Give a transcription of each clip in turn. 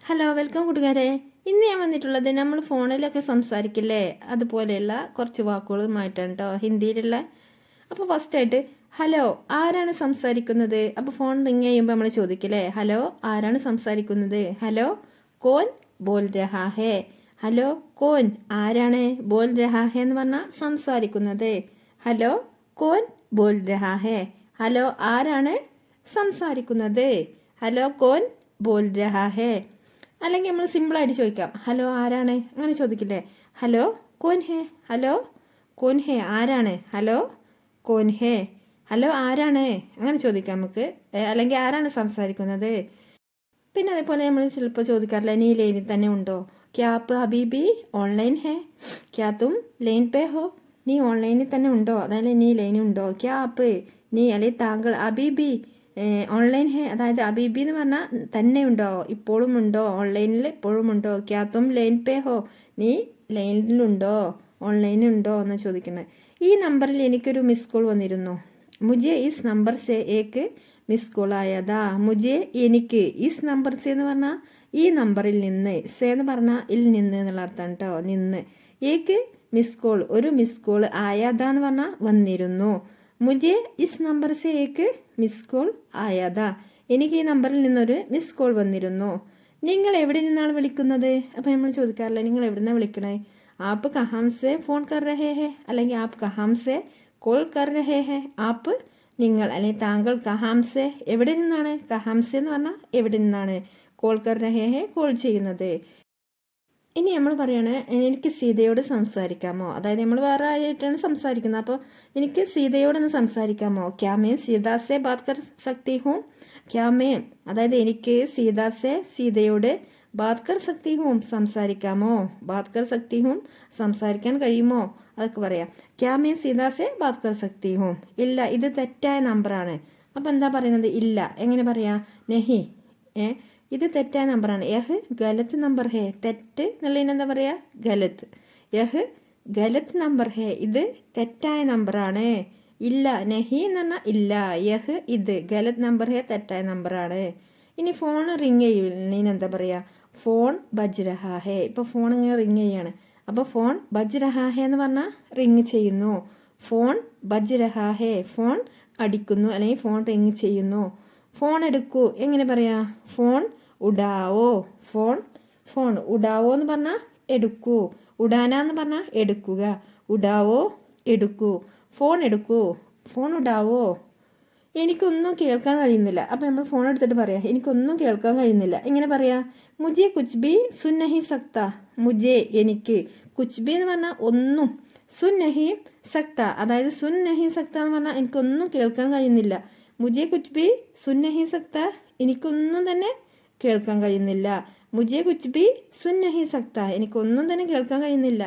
Hello welcome കൂട്ടുകാരെ. ഇന്ന് ഞാൻ വന്നിട്ടുള്ളത് നമ്മൾ ഫോണിലൊക്കെ സംസാരിക്കില്ലേ അതുപോലെയുള്ള കുറച്ച് വാക്കുകളുമായിട്ടാണ് കേട്ടോ, ഹിന്ദിയിലുള്ള. അപ്പോൾ ഫസ്റ്റായിട്ട് ഹലോ ആരാണ് സംസാരിക്കുന്നത്. അപ്പോൾ ഫോൺ റിങ് ചെയ്യുമ്പോൾ നമ്മൾ ചോദിക്കില്ലേ ഹലോ ആരാണ് സംസാരിക്കുന്നത്. ഹലോ കോൻ ബോൽ രഹാ ഹേ. ഹലോ കോൻ ആരാണ്, ബോൽ രഹാ ഹേ എന്ന് പറഞ്ഞാൽ സംസാരിക്കുന്നത്. ഹലോ കോൻ ബോൽ രഹാ ഹേ. ഹലോ ആരാണ് സംസാരിക്കുന്നത്. ഹലോ കോൻ ബോൽ രഹാ ഹേ. അല്ലെങ്കിൽ നമ്മൾ സിമ്പിളായിട്ട് ചോദിക്കാം ഹലോ ആരാണ്, അങ്ങനെ ചോദിക്കില്ലേ ഹലോ കോൻ ഹേ. ഹലോ കോൻ ഹേ ആരാണ്. ഹലോ കോൻ ഹേ. ഹലോ ആരാണ്, അങ്ങനെ ചോദിക്കാം നമുക്ക്. അല്ലെങ്കിൽ ആരാണ് സംസാരിക്കുന്നത്. പിന്നെ അതേപോലെ നമ്മൾ ചിലപ്പോൾ ചോദിക്കാറില്ല നീ ലൈനിൽ തന്നെ ഉണ്ടോ. ക്യാ ആപ്പ് അബീബി ഓൺലൈൻ ഹേ. ക്യാ തും ലൈൻ പേ ഹോ. നീ ഓൺലൈനിൽ തന്നെ ഉണ്ടോ, അതായത് നീ ലൈനിൽ ഉണ്ടോ. ക്യാ ആപ്പ് നീ അല്ലെങ്കിൽ താങ്കൾ അബീബി ഓൺലൈൻ ഹേ, അതായത് അബീബി എന്ന് പറഞ്ഞാൽ തന്നെ ഉണ്ടോ, ഇപ്പോഴും ഉണ്ടോ, ഓൺലൈനിൽ ഇപ്പോഴും ഉണ്ടോ. ക്യാ തും ലൈൻ പേ ഹോ നീ ലൈനിലുണ്ടോ, ഓൺലൈനുണ്ടോ എന്ന് ചോദിക്കുന്നത്. ഈ നമ്പറിൽ എനിക്കൊരു മിസ് കോൾ വന്നിരുന്നു. മുജെ ഇസ് നമ്പർ സെ ഏക്ക് മിസ് കോൾ ആയതാ. മുജെ എനിക്ക് ഇസ് നമ്പർ സെ എന്ന് പറഞ്ഞാൽ ഈ നമ്പറിൽ നിന്ന്, സെ എന്ന് പറഞ്ഞാൽ ഇൽ നിന്ന് എന്നുള്ള അർത്ഥമാണ് കേട്ടോ, നിന്ന്. ഏക്ക് മിസ് കോൾ ഒരു മിസ് കോൾ, ആയതാ എന്ന് പറഞ്ഞാൽ വന്നിരുന്നു. മുജെ ഇസ് നമ്പർ സെ ഏക്ക് മിസ് കോൾ ആയതാ. എനിക്ക് ഈ നമ്പറിൽ നിന്നൊരു മിസ് കോൾ വന്നിരുന്നു. നിങ്ങൾ എവിടെ നിന്നാണ് വിളിക്കുന്നത്. അപ്പം നമ്മൾ ചോദിക്കാറില്ല നിങ്ങൾ എവിടെ നിന്നാണ് വിളിക്കണേ. ആപ്പ് കഹാം സെ ഫോൺ കർ രഹേ ഹേ, അല്ലെങ്കിൽ ആപ്പ് കഹാം സെ കോൾ കർ രഹേ ഹേ. ആപ്പ് നിങ്ങൾ അല്ലെങ്കിൽ താങ്കൾ കഹാം സെ എവിടെ നിന്നാണ്, കഹാം സെ എന്ന് പറഞ്ഞാൽ എവിടെ നിന്നാണ്, കോൾ കർ രഹേ ഹേ കോൾ ചെയ്യുന്നത്. ഇനി നമ്മൾ പറയാണ് എനിക്ക് സീതയോട് സംസാരിക്കാമോ, അതായത് നമ്മൾ വേറെ ആയിട്ടാണ് സംസാരിക്കുന്നത്. അപ്പോൾ എനിക്ക് സീതയോടൊന്ന് സംസാരിക്കാമോ. ക്യാമേ സീതാസെ ബാത് കർ സക്തി ഹൂം. ക്യാമേ അതായത് എനിക്ക് സീതാസെ സീതയോട് ബാത് കർ സക്തി ഹൂം സംസാരിക്കാമോ. ബാത് കർ സക്തി ഹൂം സംസാരിക്കാൻ കഴിയുമോ, അതൊക്കെ പറയാം. ക്യാമേ സീതാസെ ബാത് കർ സക്തി ഹൂം. ഇല്ല ഇത് തെറ്റായ നമ്പറാണ്. അപ്പം എന്താ പറയുന്നത്, ഇല്ല എങ്ങനെ പറയാ, നെഹി ഇത് തെറ്റായ നമ്പറാണ്. യഹ് ഗലത്ത് നമ്പർ ഹേ. തെറ്റ് എന്നുള്ളതിന് എന്താ പറയുക, ഗലത്ത്. യഹ് ഗലത്ത് നമ്പർ ഹേ ഇത് തെറ്റായ നമ്പറാണ്. ഇല്ല നെഹി എന്ന് പറഞ്ഞാൽ ഇല്ല, യഹ് ഇത് ഗലത്ത് നമ്പർ ഹേ തെറ്റായ നമ്പറാണ്. ഇനി ഫോൺ റിങ് ചെയ്യുന്നതിന് എന്താ പറയുക, ഫോൺ ബജ് രഹാ ഹേ. ഇപ്പോൾ ഫോൺ ഇങ്ങനെ റിങ് ചെയ്യാണ്. അപ്പോൾ ഫോൺ ബജ് രഹാ ഹേ എന്ന് പറഞ്ഞാൽ റിങ് ചെയ്യുന്നു. ഫോൺ ബജ് രഹാ ഹേ ഫോൺ അടിക്കുന്നു അല്ലെങ്കിൽ ഫോൺ റിങ് ചെയ്യുന്നു. ഫോൺ എടുക്കൂ എങ്ങനെ പറയാ, ഫോൺ ഉഡാവോ. ഫോൺ ഉഡാവോ എന്ന് പറഞ്ഞാൽ എടുക്കൂ. ഉഡാന എന്ന് പറഞ്ഞാൽ എടുക്കുക. ഉഡാവോ എടുക്കൂ. ഫോൺ എടുക്കൂ. ഫോൺ ഉഡാവോ. എനിക്കൊന്നും കേൾക്കാൻ കഴിയുന്നില്ല. അപ്പം നമ്മൾ ഫോൺ എടുത്തിട്ട് പറയാം എനിക്കൊന്നും കേൾക്കാൻ കഴിയുന്നില്ല. എങ്ങനെ പറയാ, മുജെ കുച്ച് ബി സുൻ നഹി സക്ത. മുജെ എനിക്ക്, കുച്ച് ബി എന്ന് പറഞ്ഞാൽ ഒന്നും, സുൻ നഹി സക്ത അതായത് സുൻ നഹി സക്ത എന്ന് പറഞ്ഞാൽ എനിക്കൊന്നും കേൾക്കാൻ കഴിയുന്നില്ല. മുജെ കുച്ച് ബി സുൻ നഹി സക്ത എനിക്കൊന്നും തന്നെ കേൾക്കാൻ കഴിയുന്നില്ല. മുജെ കുച്ച് ബി സുൻ നഹി സക്ത എനിക്കൊന്നും തന്നെ കേൾക്കാൻ കഴിയുന്നില്ല.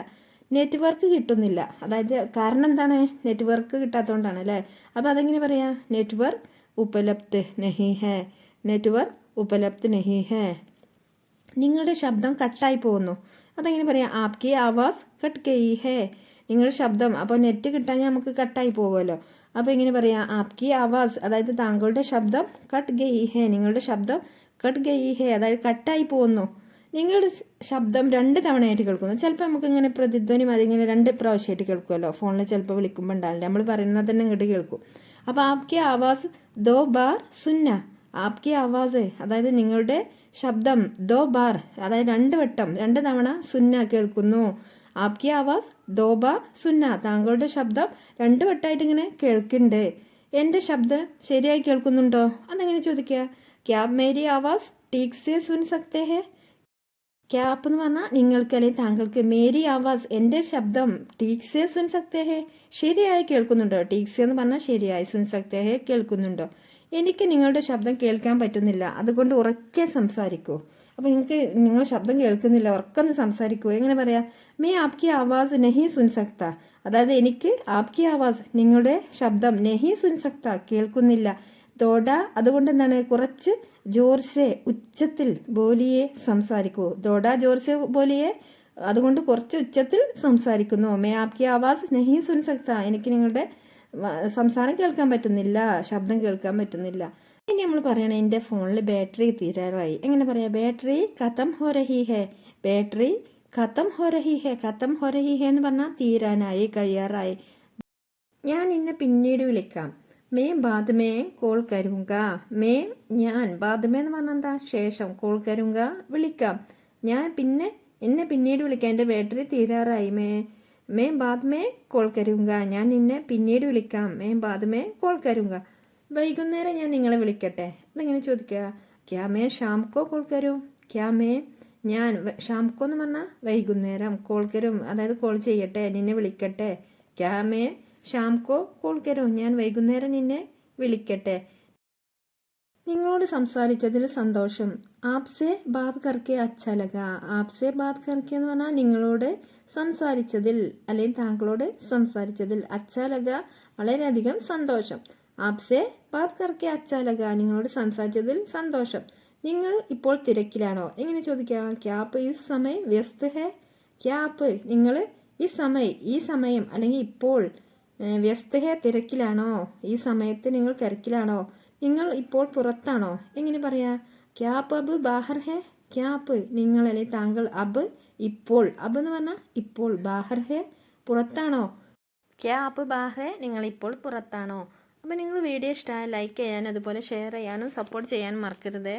നെറ്റ്വർക്ക് കിട്ടുന്നില്ല, അതായത് കാരണം എന്താണ്, നെറ്റ്വർക്ക് കിട്ടാത്തതുകൊണ്ടാണ് അല്ലേ. അപ്പോൾ അതെങ്ങനെ പറയാ, നെറ്റ്വർക്ക് ഉപലബ്ധ് നഹി ഹേ. നെറ്റ്വർക്ക് ഉപലബ്ധ് നഹി ഹേ. നിങ്ങളുടെ ശബ്ദം കട്ടായി പോകുന്നു. അതെങ്ങനെ പറയാം, ആപ്കി ആവാസ് കട്ട് ഗയി ഹേ. നിങ്ങളുടെ ശബ്ദം, അപ്പോൾ നെറ്റ് കിട്ടാൻ നമുക്ക് കട്ടായി പോകുമല്ലോ. അപ്പോൾ എങ്ങനെ പറയാം, ആപ്കി ആവാസ് അതായത് താങ്കളുടെ ശബ്ദം കട്ട് ഗയി ഹേ. നിങ്ങളുടെ ശബ്ദം കട്ട് ഗയി ഹേ അതായത് കട്ടായി പോകുന്നു. നിങ്ങളുടെ ശബ്ദം 2 തവണയായിട്ട് കേൾക്കുന്നു. ചിലപ്പോൾ നമുക്ക് ഇങ്ങനെ പ്രതിധ്വനി അതിങ്ങനെ 2 പ്രാവശ്യമായിട്ട് കേൾക്കുമല്ലോ. ഫോണിൽ ചിലപ്പോൾ വിളിക്കുമ്പോൾ ഉണ്ടാവില്ല, നമ്മൾ പറയുന്നത് തന്നെ ഇങ്ങോട്ട് കേൾക്കും. അപ്പോൾ ആപ്കി ആവാസ് 2 ബാർ സുന്ന. ആപ്കി ആവാസ് അതായത് നിങ്ങളുടെ ശബ്ദം 2 ബാർ അതായത് 2 വട്ടം 2 തവണ സുന്ന കേൾക്കുന്നു. ആപ്കി ആവാസ് 2 ബാർ സുന്ന താങ്കളുടെ ശബ്ദം 2 വട്ടമായിട്ട് ഇങ്ങനെ കേൾക്കുന്നുണ്ട്. എൻ്റെ ശബ്ദം ശരിയായി കേൾക്കുന്നുണ്ടോ, അതെങ്ങനെ ചോദിക്കുക. ക്യാ മേരി ആവാസ് ടീക് സെ സുൻ സക്തേ ഹേ. ക്യാപ്പ് എന്ന് പറഞ്ഞാൽ നിങ്ങൾക്ക് അല്ലെങ്കിൽ താങ്കൾക്ക്, മേരി ആവാസ് എൻ്റെ ശബ്ദം ടീക് സെ സുൻ സക്തേ ഹേ ശരിയായി കേൾക്കുന്നുണ്ടോ. ടീക് സെ എന്ന് പറഞ്ഞാൽ ശരിയായി, സുൻ സക്തേ ഹേ കേൾക്കുന്നുണ്ടോ. എനിക്ക് നിങ്ങളുടെ ശബ്ദം കേൾക്കാൻ പറ്റുന്നില്ല, അതുകൊണ്ട് ഉറക്കെ സംസാരിക്കൂ. അപ്പോൾ നിങ്ങൾക്ക് നിങ്ങളുടെ ശബ്ദം കേൾക്കുന്നില്ല, ഉറക്കൊന്ന് സംസാരിക്കൂ. എങ്ങനെ പറയാം, മേ ആപ്കി ആവാസ് നെഹി സുൻ സക്ത അതായത് എനിക്ക് ആപ്കി ആവാസ് നിങ്ങളുടെ ശബ്ദം നെഹി സുൻ സക്ത കേൾക്കുന്നില്ല. തോട അതുകൊണ്ട് എന്താണ്, കുറച്ച് ജോർസെ ഉച്ചത്തിൽ ബോലിയെ സംസാരിക്കൂ. തോട ജോർസെ ബോലിയെ അതുകൊണ്ട് കുറച്ച് ഉച്ചത്തിൽ സംസാരിക്കുന്നു. മേ ആപ്കി ആവാസ് നഹി സുൻ സക്ത എനിക്ക് നിങ്ങളുടെ സംസാരം കേൾക്കാൻ പറ്റുന്നില്ല, ശബ്ദം കേൾക്കാൻ പറ്റുന്നില്ല. ഇനി നമ്മൾ പറയണേ എൻ്റെ ഫോണിൽ ബാറ്ററി തീരാറായി. എങ്ങനെ പറയാം? ബാറ്ററി ഖത്തം ഹോ രഹി ഹേ. ബാറ്ററി ഖത്തം ഹോ രഹി ഹേ. ഖത്തം ഹോ രഹി ഹേ എന്ന് പറഞ്ഞാൽ തീരാനായി, കഴിയാറായി. ഞാൻ ഇന്നെ പിന്നീട് വിളിക്കാം. May ബാദ് may call കരുങ്ക. മേ ഞാൻ, ബാദ് മേ എന്ന് പറഞ്ഞാൽ എന്താ? ശേഷം. കോൾ കരുങ്ക വിളിക്കാം. ഞാൻ എന്നെ പിന്നീട് വിളിക്കാം. എൻ്റെ ബാറ്ററി തീരാറായി. May ബാദ് may call കരുങ്ക. ഞാൻ നിന്നെ പിന്നീട് വിളിക്കാം. May ബാദ് may call കരുങ്ക. വൈകുന്നേരം ഞാൻ നിങ്ങളെ വിളിക്കട്ടെ. അതെങ്ങനെ ചോദിക്കുക? ക്യാ മേ ഷാം കോ കോൾ കരും. ക്യാ മേ ഞാൻ, ഷാം കോ എന്ന് പറഞ്ഞാൽ വൈകുന്നേരം, കോൾ കരും അതായത് കോൾ ചെയ്യട്ടെ, നിന്നെ വിളിക്കട്ടെ. ക്യാ മേ ഷാം കോ കോൾ കരും. ഞാൻ വൈകുന്നേരം നിന്നെ വിളിക്കട്ടെ. നിങ്ങളോട് സംസാരിച്ചതിൽ സന്തോഷം. ആപ്സെ ബാത് കർക്കെ അച്ഛാ ലഗ. ആപ്സെ ബാത് കർക്കെ എന്ന് പറഞ്ഞാൽ നിങ്ങളോട് സംസാരിച്ചതിൽ, അല്ലെങ്കിൽ താങ്കളോട് സംസാരിച്ചതിൽ, അച്ഛാ ലഗ വളരെയധികം സന്തോഷം. ആപ്സെ ബാത് കർക്കെ അച്ഛാ ലഗ നിങ്ങളോട് സംസാരിച്ചതിൽ സന്തോഷം. നിങ്ങൾ ഇപ്പോൾ തിരക്കിലാണോ? എങ്ങനെ ചോദിക്കുക? ക്യാപ്പ് ഈ സമയം വ്യസ്ത് ഹേ. ക്യാപ്പ് നിങ്ങൾ ഈ സമയം അല്ലെങ്കിൽ ഇപ്പോൾ വ്യസ്ത് ഹേ തിരക്കിലാണോ? ഈ സമയത്ത് നിങ്ങൾ തിരക്കിലാണോ? നിങ്ങൾ ഇപ്പോൾ പുറത്താണോ? എങ്ങനെ പറയാ? ക്യാപ്പ് അബ് ബാഹർ ഹേ. ക്യാപ്പ് നിങ്ങൾ അല്ലെങ്കിൽ താങ്കൾ, അബ് ഇപ്പോൾ, അബ് എന്ന് പറഞ്ഞാൽ ഇപ്പോൾ, ബാഹർ ഹേ പുറത്താണോ? ക്യാപ്പ് ബാഹർ നിങ്ങൾ ഇപ്പോൾ പുറത്താണോ? അപ്പോൾ നിങ്ങൾ വീഡിയോ ഇഷ്ടമായ ലൈക്ക് ചെയ്യാനും അതുപോലെ ഷെയർ ചെയ്യാനും സപ്പോർട്ട് ചെയ്യാനും മറക്കരുത്.